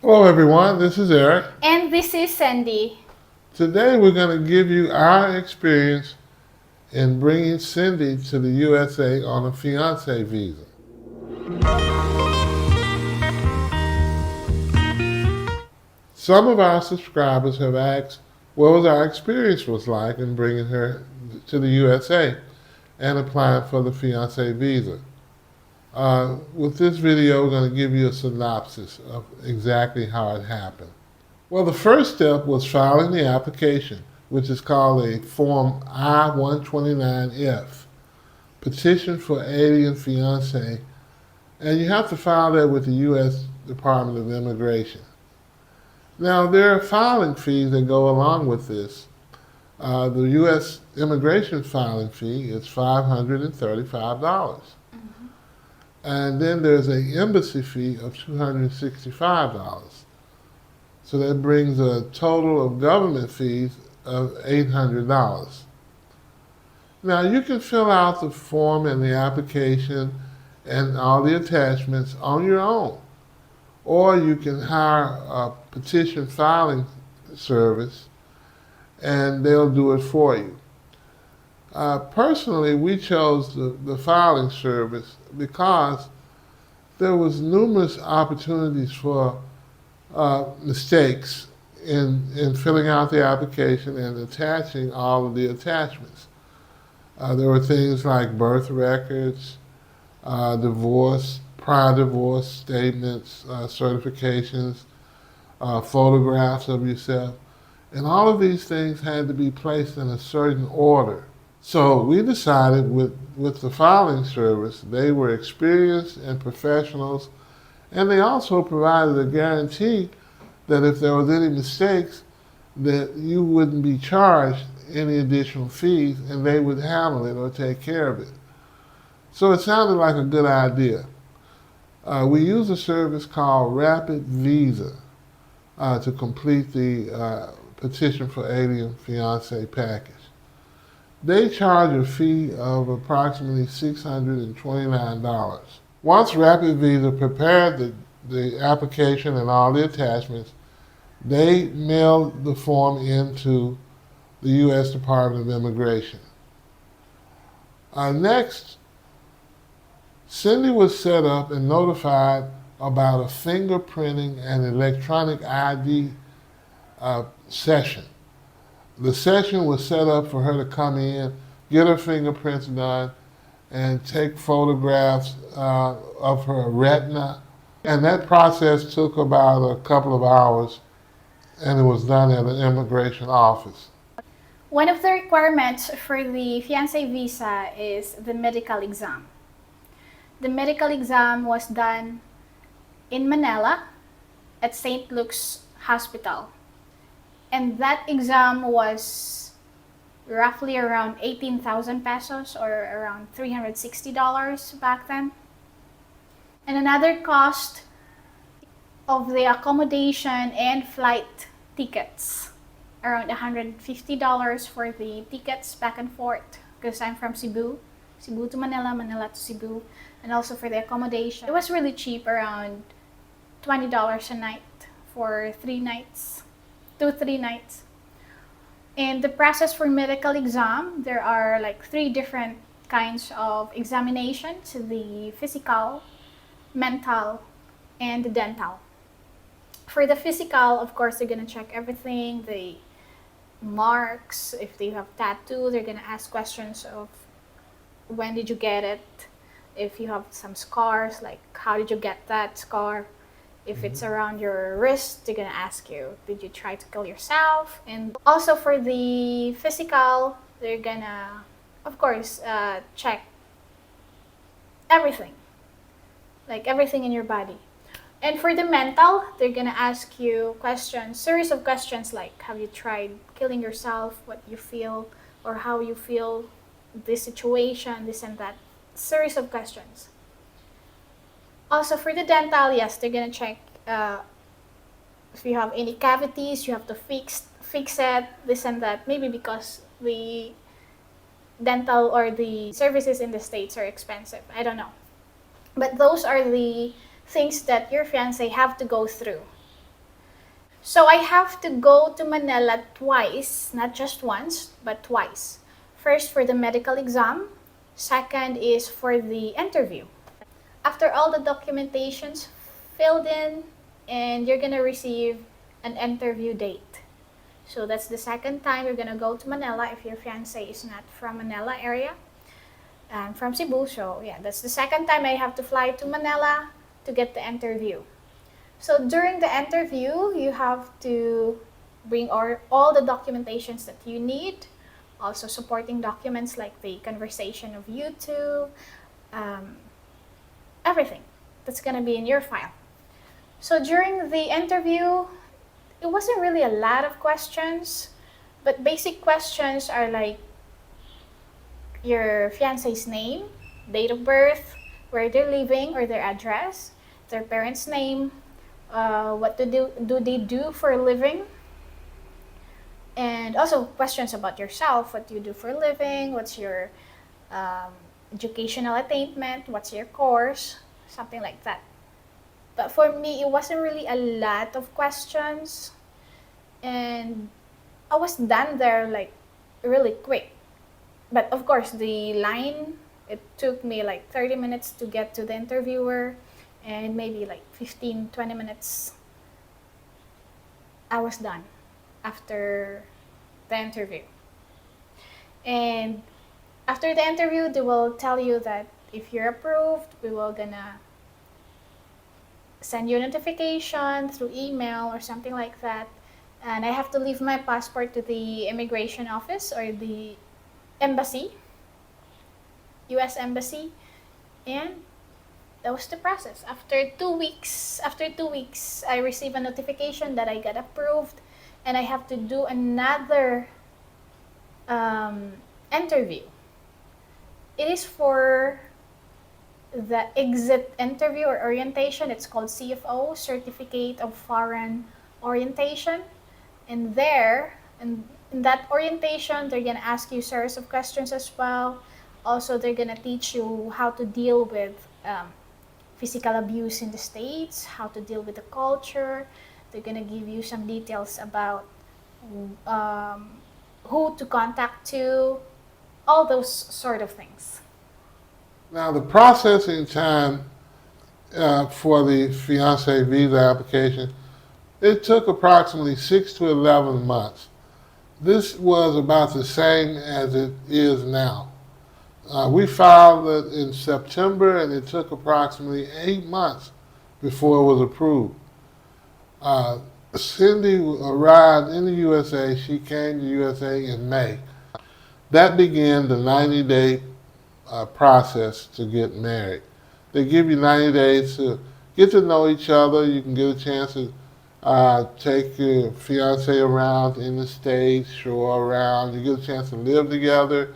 Hello everyone, this is Eric. And this is Sandy. Today we're going to give you our experience in bringing Cindy to the USA on a fiancé visa. Some of our subscribers have asked what was our experience was like in bringing her to the USA and applying for the fiancé visa. With this video, we're going to give you a synopsis of exactly how it happened. Well, the first step was filing the application, which is called a Form I-129F, Petition for Alien Fiancé, and you have to file that with the U.S. Department of Immigration. Now, there are filing fees that go along with this. The U.S. immigration filing fee is $535. And then there's an embassy fee of $265. So that brings a total of government fees of $800. Now you can fill out the form and the application and all the attachments on your own. Or you can hire a petition filing service and they'll do it for you. Personally, we chose the filing service because there was numerous opportunities for mistakes in filling out the application and attaching all of the attachments. There were things like birth records, divorce, prior divorce statements, certifications, photographs of yourself, and all of these things had to be placed in a certain order. So we decided with the filing service, they were experienced and professionals, and they also provided a guarantee that if there was any mistakes, that you wouldn't be charged any additional fees and they would handle it or take care of it. So it sounded like a good idea. We use a service called Rapid Visa to complete the petition for alien fiancé package. They charge a fee of approximately $629. Once Rapid Visa prepared the application and all the attachments, they mailed the form into the U.S. Department of Immigration. Next, Cindy was set up and notified about a fingerprinting and electronic ID session. The session was set up for her to come in, get her fingerprints done, and take photographs of her retina. And that process took about a couple of hours, and it was done at an immigration office. One of the requirements for the Fiancé Visa is the medical exam. The medical exam was done in Manila at St. Luke's Hospital. And that exam was roughly around 18,000 pesos or around $360 back then. And another cost of the accommodation and flight tickets, around $150 for the tickets back and forth because I'm from Cebu to Manila, Manila to Cebu, and also for the accommodation. It was really cheap, around $20 a night for 3 nights. 2-3 nights. And the process for medical exam, there are like 3 different kinds of examinations: the physical, mental, and the dental. For the physical, of course, they're gonna check everything, the marks, if they have tattoo, they're gonna ask questions of when did you get it, if you have some scars, like how did you get that scar. If it's around your wrist, they're gonna ask you, did you try to kill yourself? And also for the physical, they're gonna, of course, check everything, like everything in your body. And for the mental, they're gonna ask you questions, series of questions like, have you tried killing yourself? What you feel, or how you feel this situation, this and that. Series of questions. Also for the dental, yes, they're gonna check if you have any cavities, you have to fix it, this and that. Maybe because the dental or the services in the States are expensive. I don't know. But those are the things that your fiancé have to go through So I have to go to Manila twice, not just once, but twice. First for the medical exam, second is for the interview. After all the documentations filled in, and you're gonna receive an interview date. So that's the second time you're gonna go to Manila if your fiancé is not from Manila area. I'm from Cebu, so yeah, that's the second time I have to fly to Manila to get the interview. So during the interview, you have to bring all the documentations that you need, also supporting documents like the conversation of you two, um, everything that's gonna be in your file. So during the interview, it wasn't really a lot of questions, but basic questions are like your fiance's name, date of birth, where they're living or their address, their parents' name, what do they do for a living, and also questions about yourself, what do you do for a living, what's your um, educational attainment, what's your course, something like that. But for me, it wasn't really a lot of questions, and I was done there like really quick. But of course, the line, it took me like 30 minutes to get to the interviewer, and maybe like 15, 20 minutes, I was done after the interview. And after the interview, they will tell you that if you're approved, we will gonna send you a notification through email or something like that. And I have to leave my passport to the immigration office or the embassy, US embassy, and that was the process. After two weeks, I received a notification that I got approved, and I have to do another interview. It is for the exit interview or orientation. It's called CFO, Certificate of Foreign Orientation. And there, in that orientation, they're gonna ask you series of questions as well. Also, they're gonna teach you how to deal with physical abuse in the States, how to deal with the culture. They're gonna give you some details about um, who to contact to, all those sort of things. Now, the processing time for the Fiancé Visa application, it took approximately 6 to 11 months. This was about the same as it is now. We filed it in September, and it took approximately 8 months before it was approved. Uh, Cindy arrived in the USA. She came to USA in May. That began the 90-day process to get married. They give you 90 days to get to know each other. You can get a chance to take your fiance around in the States, show her around. You get a chance to live together,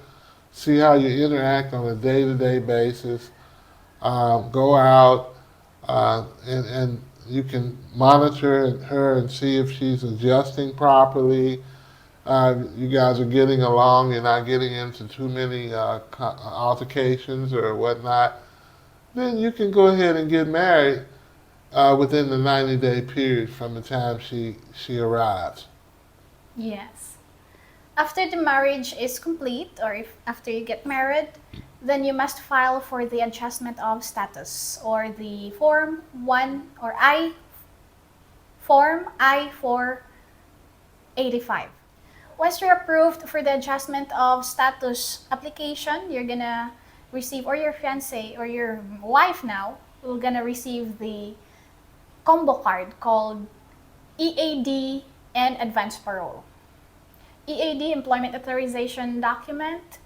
see how you interact on a day-to-day basis. Go out and you can monitor her and see if she's adjusting properly. You guys are getting along. You're not getting into too many altercations or whatnot. Then you can go ahead and get married within the 90-day period from the time she arrives. Yes. After the marriage is complete, or if after you get married, then you must file for the adjustment of status, or the form 1 or form I-485. Once you're approved for the adjustment of status application, you're gonna receive, or your fiance or your wife now will gonna receive the combo card called EAD and advance parole. EAD, employment authorization document,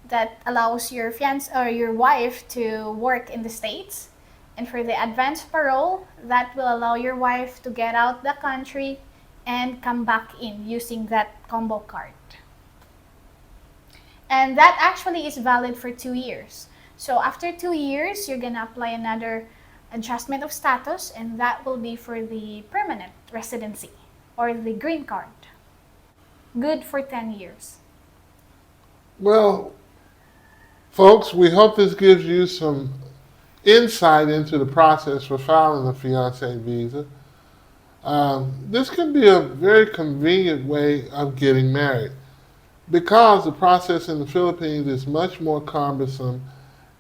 that allows your fiance or your wife to work in the States. And for the advance parole, that will allow your wife to get out the country and come back in using that combo card. And that actually is valid for 2 years. So after 2 years, you're gonna apply another adjustment of status, and that will be for the permanent residency or the green card. Good for 10 years. Well, folks, we hope this gives you some insight into the process for filing a fiancé visa. This can be a very convenient way of getting married because the process in the Philippines is much more cumbersome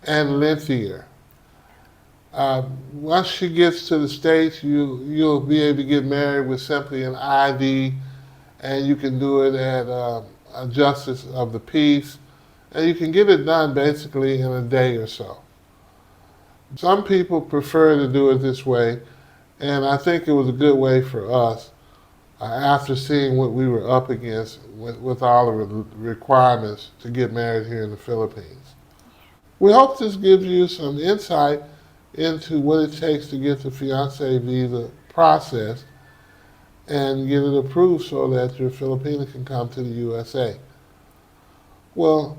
and lengthier. Once she gets to the States, you'll be able to get married with simply an ID, and you can do it at a justice of the peace, and you can get it done basically in a day or so. Some people prefer to do it this way, and I think it was a good way for us after seeing what we were up against with all of the requirements to get married here in the Philippines. We hope this gives you some insight into what it takes to get the Fiancé Visa processed and get it approved so that your Filipina can come to the USA. Well,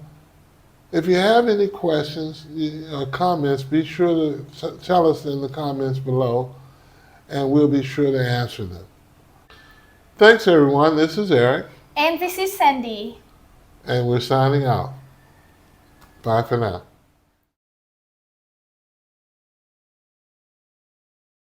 if you have any questions or comments, be sure to tell us in the comments below, and we'll be sure to answer them. Thanks, everyone. This is Eric. And this is Sandy. And we're signing out. Bye for now.